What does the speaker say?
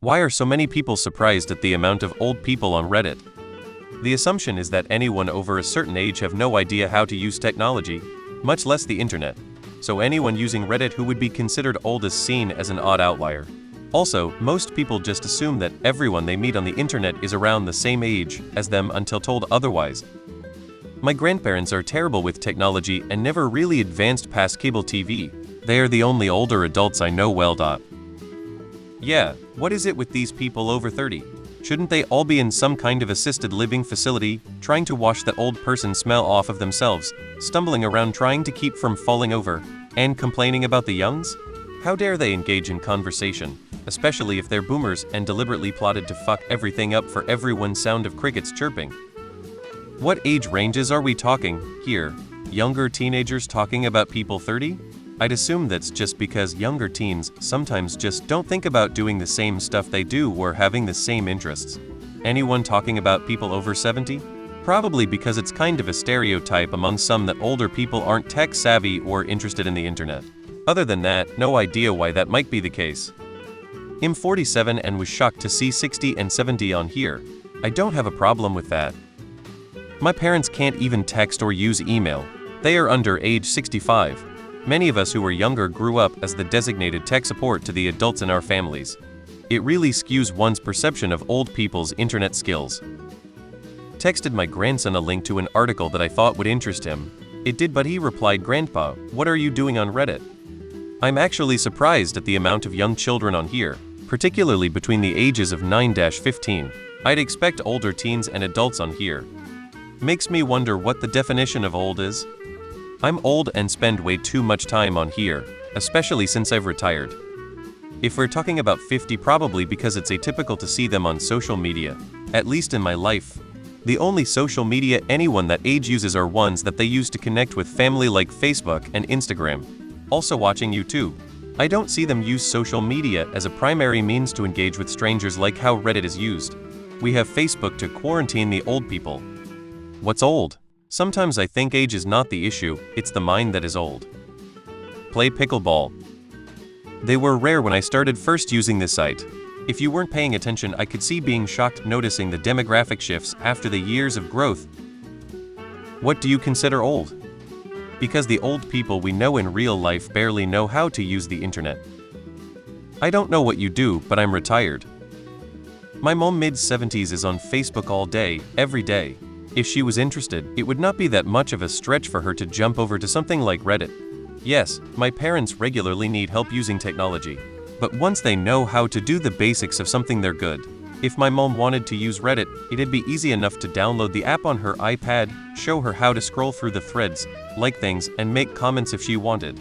Why are so many people surprised at the amount of old people on Reddit? The assumption is that anyone over a certain age have no idea how to use technology, much less the internet. So anyone using Reddit who would be considered old is seen as an odd outlier. Also, most people just assume that everyone they meet on the internet is around the same age as them until told otherwise. My grandparents are terrible with technology and never really advanced past cable TV. They are the only older adults I know well. Yeah, what is it with these people over 30? Shouldn't they all be in some kind of assisted living facility, trying to wash that old person smell off of themselves, stumbling around trying to keep from falling over, and complaining about the youngs? How dare they engage in conversation, especially if they're boomers and deliberately plotted to fuck everything up for everyone's sound of crickets chirping? What age ranges are we talking here? Younger teenagers talking about people 30? I'd assume that's just because younger teens sometimes just don't think about doing the same stuff they do or having the same interests. Anyone talking about people over 70? Probably because it's kind of a stereotype among some that older people aren't tech savvy or interested in the internet. Other than that, no idea why that might be the case. I'm 47 and was shocked to see 60 and 70 on here. I don't have a problem with that. My parents can't even text or use email. They are under age 65. Many of us who were younger grew up as the designated tech support to the adults in our families. It really skews one's perception of old people's internet skills. Texted my grandson a link to an article that I thought would interest him. It did, but he replied, "Grandpa, what are you doing on Reddit?" I'm actually surprised at the amount of young children on here, particularly between the ages of 9-15. I'd expect older teens and adults on here. Makes me wonder what the definition of old is. I'm old and spend way too much time on here, especially since I've retired. If we're talking about 50, probably because it's atypical to see them on social media, at least in my life. The only social media anyone that age uses are ones that they use to connect with family like Facebook and Instagram. Also watching YouTube. I don't see them use social media as a primary means to engage with strangers like how Reddit is used. We have Facebook to quarantine the old people. What's old? Sometimes I think age is not the issue, it's the mind that is old. Play pickleball. They were rare when I started first using this site. If you weren't paying attention, I could see being shocked noticing the demographic shifts after the years of growth. What do you consider old? Because the old people we know in real life barely know how to use the internet. I don't know what you do, but I'm retired. My mom mid-70s is on Facebook all day, every day. If she was interested, it would not be that much of a stretch for her to jump over to something like Reddit. Yes, my parents regularly need help using technology, but once they know how to do the basics of something, they're good. If my mom wanted to use Reddit, it'd be easy enough to download the app on her iPad, show her how to scroll through the threads, like things, and make comments if she wanted.